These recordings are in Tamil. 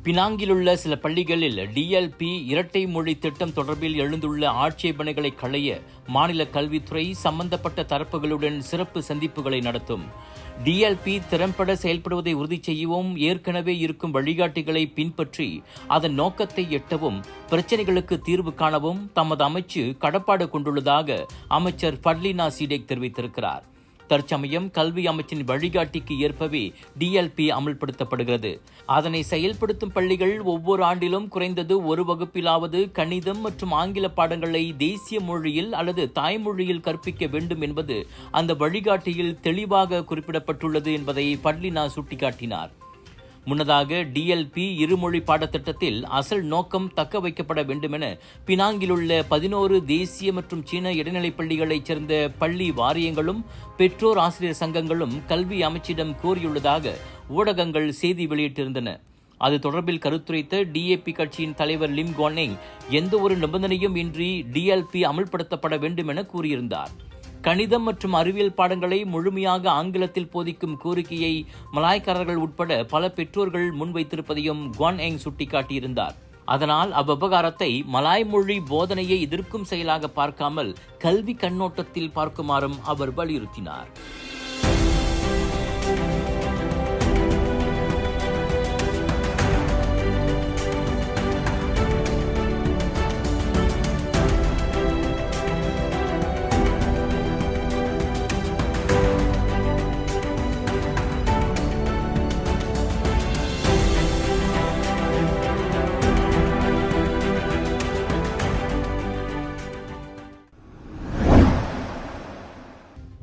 பினாங்கிலுள்ள சில பள்ளிகளில் டிஎல்பி இரட்டை மொழி திட்டம் தொடர்பில் எழுந்துள்ள ஆட்சேபனைகளை களைய மாநில கல்வித்துறை சம்பந்தப்பட்ட தரப்புகளுடன் சிறப்பு சந்திப்புகளை நடத்தும். டிஎல்பி திறம்பட செயல்படுவதை உறுதி செய்யவும், ஏற்கனவே இருக்கும் வழிகாட்டிகளை பின்பற்றி அதன் நோக்கத்தை எட்டவும், பிரச்சினைகளுக்கு தீர்வு காணவும் தமது அமைச்சு கடப்பாடு கொண்டுள்ளதாக அமைச்சர் ஃபட்லினா சீடேக் தெரிவித்திருக்கிறார். தற்சமயம் கல்வி அமைச்சின் வழிகாட்டிக்கு ஏற்பவே டிஎல்பி அமல்படுத்தப்படுகிறது. அதனை செயல்படுத்தும் பள்ளிகள் ஒவ்வொரு ஆண்டிலும் குறைந்தது ஒரு வகுப்பிலாவது கணிதம் மற்றும் ஆங்கில பாடங்களை தேசிய மொழியில் அல்லது தாய்மொழியில் கற்பிக்க வேண்டும் என்பது அந்த வழிகாட்டியில் தெளிவாக குறிப்பிடப்பட்டுள்ளது என்பதை ஃபட்லினா சுட்டிக்காட்டினார். முன்னதாக டிஎல்பி இருமொழி பாடத்திட்டத்தில் அசல் நோக்கம் தக்க வைக்கப்பட வேண்டுமென பினாங்கிலுள்ள 11 தேசிய மற்றும் சீன இடைநிலைப் பள்ளிகளைச் சேர்ந்த பள்ளி வாரியங்களும் பெற்றோர் ஆசிரியர் சங்கங்களும் கல்வி அமைச்சிடம் கோரியுள்ளதாக ஊடகங்கள் செய்தி வெளியிட்டிருந்தன. அது தொடர்பில் கருத்துரைத்த டிஏபி கட்சியின் தலைவர் லிம் குவானெங் எந்த ஒரு நிபந்தனையும் இன்றி டிஎல்பி அமல்படுத்தப்பட வேண்டும் என கூறியிருந்தார். கணிதம் மற்றும் அறிவியல் பாடங்களை முழுமையாக ஆங்கிலத்தில் போதிக்கும் கோரிக்கையை மலாய்க்காரர்கள் உட்பட பல பெற்றோர்கள் முன்வைத்திருப்பதையும் குவானெங் சுட்டிக்காட்டியிருந்தார். அதனால் அவ்விவகாரத்தை மலாய் மொழி போதனையை எதிர்க்கும் செயலாக பார்க்காமல் கல்வி கண்ணோட்டத்தில் பார்க்குமாறும் அவர் வலியுறுத்தினார்.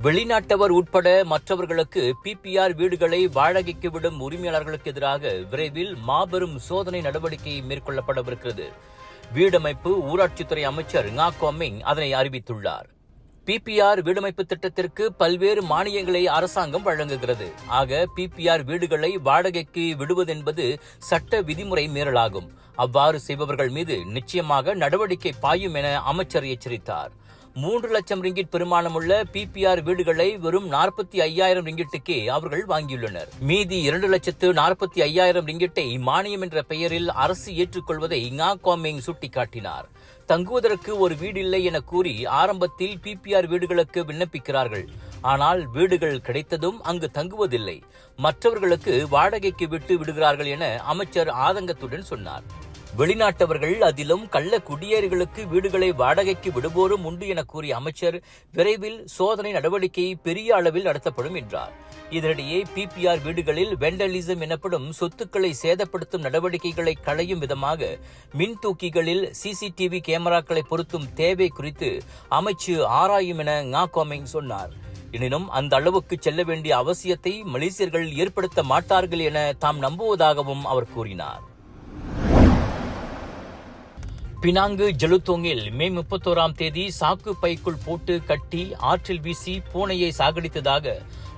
வெளிநாட்டவர் உட்பட மற்றவர்களுக்கு பிபிஆர் வீடுகளை வாடகைக்கு விடும் உரிமையாளர்களுக்கு எதிராக விரைவில் மாபெரும் சோதனை நடவடிக்கை மேற்கொள்ளப்படவிருக்கிறது. வீடமைப்பு ஊராட்சித்துறை அமைச்சர் ngா கொமிங் அதனை அறிவித்துள்ளார். பிபிஆர் வீடமைப்பு திட்டத்திற்கு பல்வேறு மானியங்களை அரசாங்கம் வழங்குகிறது. ஆக பிபிஆர் வீடுகளை வாடகைக்கு விடுவதென்பது சட்ட விதிமுறை மீறலாகும். அவ்வாறு செய்பவர்கள் மீது நிச்சயமாக நடவடிக்கை பாயும் என அமைச்சர் எச்சரித்தார். 3 லட்சம் ரிங்கிட் பெருமானமுள்ள பிபிஆர் வீடுகளை வெறும் 45,000 ரிங்கிட்டுக்கே அவர்கள் வாங்கியுள்ளனர். மீதி 2,45,000 ரிங்கிட்டை மானியம் என்ற பெயரில் அரசு ஏற்றுக்கொள்வதை ngா கொமிங் சுட்டிக்காட்டினார். தங்குவதற்கு ஒரு வீடு இல்லை என கூறி ஆரம்பத்தில் பிபிஆர் வீடுகளுக்கு விண்ணப்பிக்கிறார்கள். ஆனால் வீடுகள் கிடைத்ததும் அங்கு தங்குவதில்லை, மற்றவர்களுக்கு வாடகைக்கு விட்டு விடுகிறார்கள் என அமைச்சர் ஆதங்கத்துடன் சொன்னார். வெளிநாட்டவர்கள் அதிலும் கள்ள குடியேறிகளுக்கு வீடுகளை வாடகைக்கு விடுவோரும் உண்டு என கூறிய அமைச்சர் விரைவில் சோதனை நடவடிக்கை பெரிய அளவில் நடத்தப்படும் என்றார். இதனிடையே பிபிஆர் வீடுகளில் வெண்டலிசம் எனப்படும் சொத்துக்களை சேதப்படுத்தும் நடவடிக்கைகளை களையும் விதமாக மின் தூக்கிகளில் சிசிடிவி கேமராக்களை பொருத்தும் தேவை குறித்து அமைச்சு ஆராயும் என ngா கொமிங் சொன்னார். எனினும் அந்த அளவுக்கு செல்ல வேண்டிய அவசியத்தை மலேசியர்கள் ஏற்படுத்த மாட்டார்கள் என தாம் நம்புவதாகவும் அவர் கூறினார். பினாங்கு ஜலுத்தோங்கில் மே 31ஆம் தேதி சாக்கு பைக்குள் போட்டு கட்டி ஆற்றில் வீசி பூனையை சாகடித்ததாக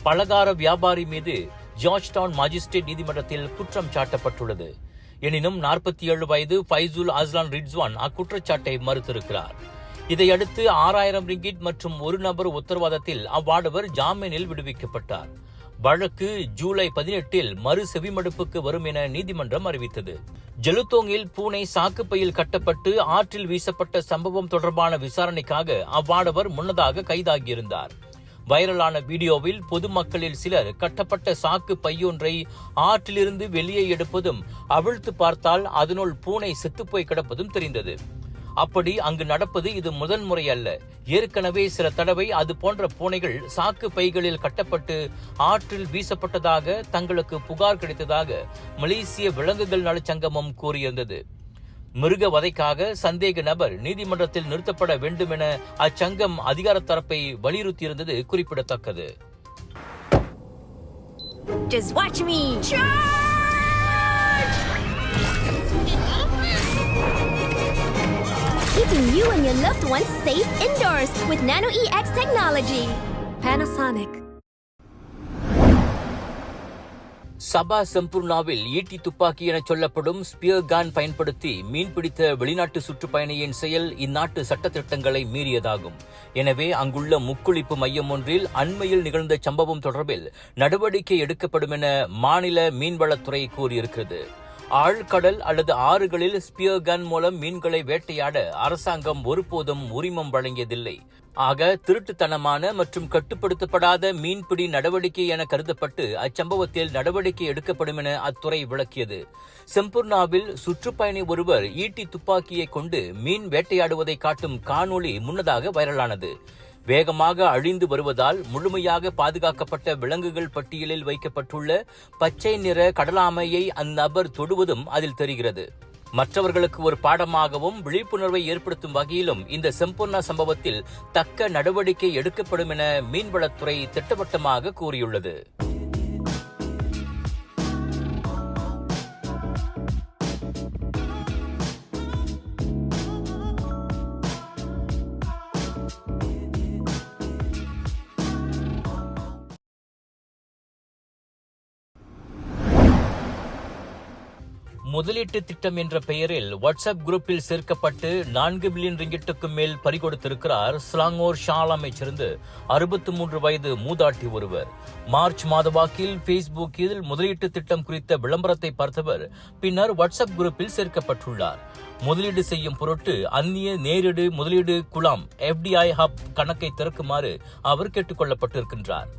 பலகார வியாபாரி மீது ஜார்ஜ் டவுன் மாஜிஸ்ட்ரேட் நீதிமன்றத்தில் குற்றம் சாட்டப்பட்டுள்ளது. எனினும் 47 வயது ஃபைசுல் அஸ்லான் ரிட்ஸ்வான் அக்குற்றச்சாட்டை மறுத்திருக்கிறார். இதையடுத்து 6,000 ரிங்கிட் மற்றும் ஒரு நபர் உத்தரவாதத்தில் அவ்வாடவர் ஜாமீனில் விடுவிக்கப்பட்டார். வழக்கு ஜூலை 18இல் மறு செவிமடுப்புக்கு வரும் என நீதிமன்றம் அறிவித்தது. ஜலுத்தோங்கில் பூனை சாக்குப்பையில் கட்டப்பட்டு ஆற்றில் வீசப்பட்ட சம்பவம் தொடர்பான விசாரணைக்காக அவ்வாடவர் முன்னதாக கைதாகியிருந்தார். வைரலான வீடியோவில் பொதுமக்களில் சிலர் கட்டப்பட்ட சாக்கு பையொன்றை ஆற்றிலிருந்து வெளியே எடுப்பதும் அவிழ்த்து பார்த்தால் அதனுள் பூனை செத்துப்போய் கிடப்பதும் தெரிந்தது. அப்படி அங்கு நடப்பது இது முதன்முறை அல்ல. ஏற்கனவே சில தடவை அது போன்ற பூனைகள் சாக்கு பைகளில் கட்டப்பட்டு ஆற்றில் வீசப்பட்டதாக தங்களுக்கு புகார் கிடைத்ததாக மலேசிய விலங்குகள் நலச்சங்கமும் கூறியிருந்தது. மிருக வதைக்காக சந்தேக நபர் நீதிமன்றத்தில் நிறுத்தப்பட வேண்டும் என அச்சங்கம் அதிகார தரப்பை வலியுறுத்தியிருந்தது குறிப்பிடத்தக்கது. Just watch me. Charge! Keeping you and your loved ones safe indoors with Nano EX technology. Panasonic. சபா சம்பூர்ணாவில் ஈட்டி துப்பாக்கி என சொல்லப்படும் ஸ்பியர் கன் பயன்படுத்தி மீன்பிடித்த வெளிநாட்டு சுற்றுப்பயணியின் செயல் இந்நாட்டு சட்டத்திட்டங்களை மீறியதாகும். எனவே அங்குள்ள முக்குளிப்பு மையம் ஒன்றில் அண்மையில் நிகழ்ந்த சம்பவம் தொடர்பில் நடவடிக்கை எடுக்கப்படும் என மாநில மீன்வளத்துறை கூறியிருக்கிறது. ஆழ்கடல் அல்லது ஆறுகளில் ஸ்பியர் கன் மூலம் மீன்களை வேட்டையாட அரசாங்கம் ஒருபோதும் உரிமம் வழங்கியதில்லை. ஆக திருட்டுத்தனமான மற்றும் கட்டுப்படுத்தப்படாத மீன்பிடி நடவடிக்கை என கருதப்பட்டு அச்சம்பவத்தில் நடவடிக்கை எடுக்கப்படும் என அத்துறை விளக்கியது. செம்பூர்ணாவில் சுற்றுப்பயணி ஒருவர் ஈட்டி துப்பாக்கியை கொண்டு மீன் வேட்டையாடுவதை காட்டும் காணொளி முன்னதாக வைரலானது. வேகமாக அழிந்து வருவதால் முழுமையாக பாதுகாக்கப்பட்ட விலங்குகள் பட்டியலில் வைக்கப்பட்டுள்ள பச்சை நிற கடலாமையை அந்நபர் தொடுவதும் அதில் தெரிகிறது. மற்றவர்களுக்கு ஒரு பாடமாகவும் விழிப்புணர்வை ஏற்படுத்தும் வகையிலும் இந்த செம்பூர்ணா சம்பவத்தில் தக்க நடவடிக்கை எடுக்கப்படும் என மீன்வளத்துறை திட்டவட்டமாக கூறியுள்ளது. முதலீட்டு திட்டம் என்ற பெயரில் வாட்ஸ்அப் குரூப்பில் சேர்க்கப்பட்டு 4 பில்லியன் ரிங்கிட்டுக்கும் மேல் பறிகொடுத்திருக்கிறார் ஸ்லாங்கோர் ஷாலாமைச் சேர்ந்து 63 வயது மூதாட்டி ஒருவர். மார்ச் மாத வாக்கில் பேஸ்புக்கில் முதலீட்டு திட்டம் குறித்த விளம்பரத்தை பார்த்தவர் பின்னர் வாட்ஸ்அப் குரூப்பில் சேர்க்கப்பட்டுள்ளார். முதலீடு செய்யும் பொருட்டு அந்நிய நேரடி முதலீடு குழாம் FDI ஹப் கணக்கை திறக்குமாறு அவர் கேட்டுக் கொள்ளப்பட்டிருக்கின்றார்.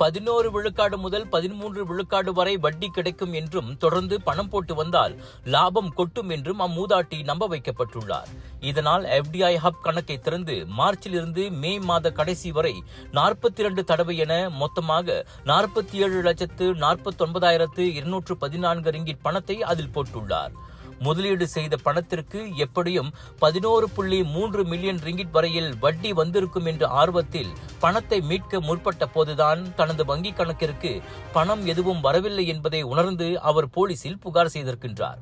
11 விழுக்காடு முதல் 13 விழுக்காடு வரை வட்டி கிடைக்கும் என்றும் தொடர்ந்து பணம் போட்டு வந்தால் லாபம் கொட்டும் என்றும் அம்மூதாட்டி நம்ப வைக்கப்பட்டுள்ளார். இதனால் FDI ஹப் கணக்கை திறந்து மார்ச்சிலிருந்து மே மாத கடைசி வரை 42 தடவை என மொத்தமாக 47,49,214 ரிங்கிட் பணத்தை அதில் போட்டுள்ளார். முதலீடு செய்த பணத்திற்கு எப்படியும் 11.3 மில்லியன் ரிங்கிட் வரையில் வட்டி வந்திருக்கும் என்ற ஆர்வத்தில் பணத்தை மீட்க முற்பட்ட போதுதான் தனது வங்கிக் கணக்கிற்கு பணம் எதுவும் வரவில்லை என்பதை உணர்ந்து அவர் போலீசில் புகார் செய்திருக்கின்றார்.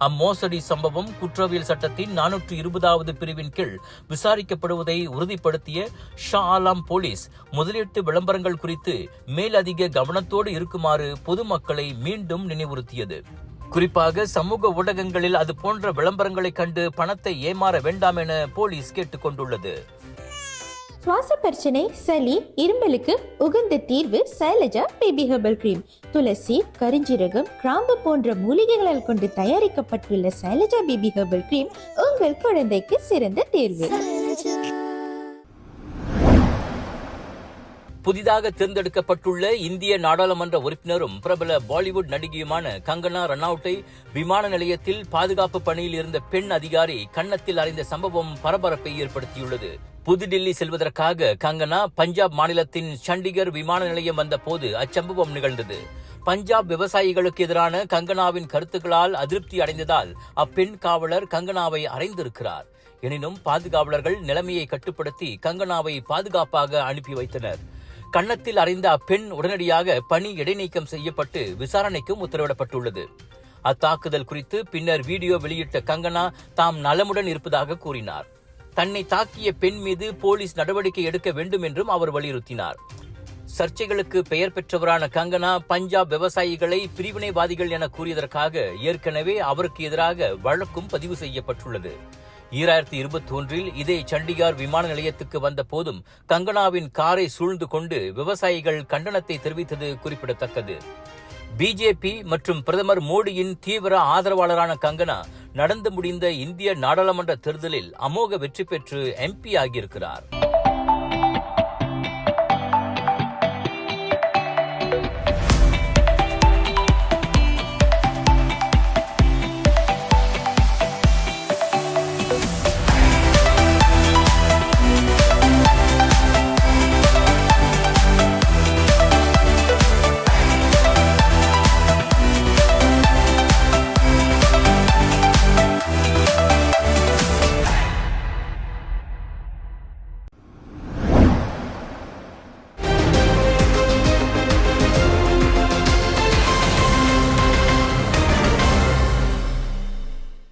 அம்மோசடி சம்பவம் குற்றவியல் சட்டத்தின் 420வது பிரிவின் கீழ் விசாரிக்கப்படுவதை உறுதிப்படுத்திய ஷா ஆலம் போலீஸ் முதலீட்டு விளம்பரங்கள் குறித்து மேலதிக கவனத்தோடு இருக்குமாறு பொதுமக்களை மீண்டும் நினைவுறுத்தியது. குறிப்பாக சமூக ஊடகங்களில் அது போன்ற விளம்பரங்களை கண்டு பணத்தை ஏமாற வேண்டாம் என போலீஸ் கேட்டுக் கொண்டுள்ளது. சுவாச பிரச்சனை, சளி, இருமலுக்கு உகந்த தீர்வு சைலஜா பேபி ஹெர்பல் கிரீம். துளசி, கரிஞ்சீரகம், கிராம்பு போன்ற மூலிகைகளால் கொண்டு தயாரிக்கப்பட்டுள்ள சைலஜா பேபி ஹெர்பல் கிரீம் உங்கள் குழந்தைக்கு சிறந்த தேர்வு. புதிதாக தேர்ந்தெடுக்கப்பட்டுள்ள இந்திய நாடாளுமன்ற உறுப்பினரும் பிரபல பாலிவுட் நடிகையுமான கங்கனா ரனௌட்டை விமான நிலையத்தில் பாதுகாப்பு பணியில் இருந்த பெண் அதிகாரி கன்னத்தில் அறைந்த சம்பவம் பரபரப்பை ஏற்படுத்தியுள்ளது. புதுடில்லி செல்வதற்காக கங்கனா பஞ்சாப் மாநிலத்தின் சண்டிகர் விமான நிலையம் வந்த போது அச்சம்பவம் நிகழ்ந்தது. பஞ்சாப் விவசாயிகளுக்கு எதிரான கங்கனாவின் கருத்துக்களால் அதிருப்தி அடைந்ததால் அப்பெண் காவலர் கங்கனாவை அறைந்திருக்கிறார். எனினும் பாதுகாவலர்கள் நிலைமையை கட்டுப்படுத்தி கங்கனாவை பாதுகாப்பாக அனுப்பி வைத்தனர். கன்னத்தில் அறைந்த அப்பெண் உடனடியாக பணி இடைநீக்கம் செய்யப்பட்டு விசாரணைக்கும் உத்தரவிடப்பட்டுள்ளது. அத்தாக்குதல் குறித்து பின்னர் வீடியோ வெளியிட்ட கங்கனா தாம் நலமுடன் இருப்பதாக கூறினார். தன்னை தாக்கிய பெண் மீது போலீஸ் நடவடிக்கை எடுக்க வேண்டும் என்றும் அவர் வலியுறுத்தினார். சர்ச்சைகளுக்கு பெயர் பெற்றவரான கங்கனா பஞ்சாப் விவசாயிகளை பிரிவினைவாதிகள் என கூறியதற்காக ஏற்கனவே அவருக்கு எதிராக வழக்கும் பதிவு செய்யப்பட்டுள்ளது. 2021 இதே சண்டிகார் விமான நிலையத்துக்கு வந்த போதும் கங்கனாவின் காரை சூழ்ந்து கொண்டு விவசாயிகள் கண்டனத்தை தெரிவித்தது குறிப்பிடத்தக்கது. பிஜேபி மற்றும் பிரதமர் மோடியின் தீவிர ஆதரவாளரான கங்கனா நடந்து முடிந்த இந்திய நாடாளுமன்ற தேர்தலில் அமோக வெற்றி பெற்று MP ஆகியிருக்கிறார்.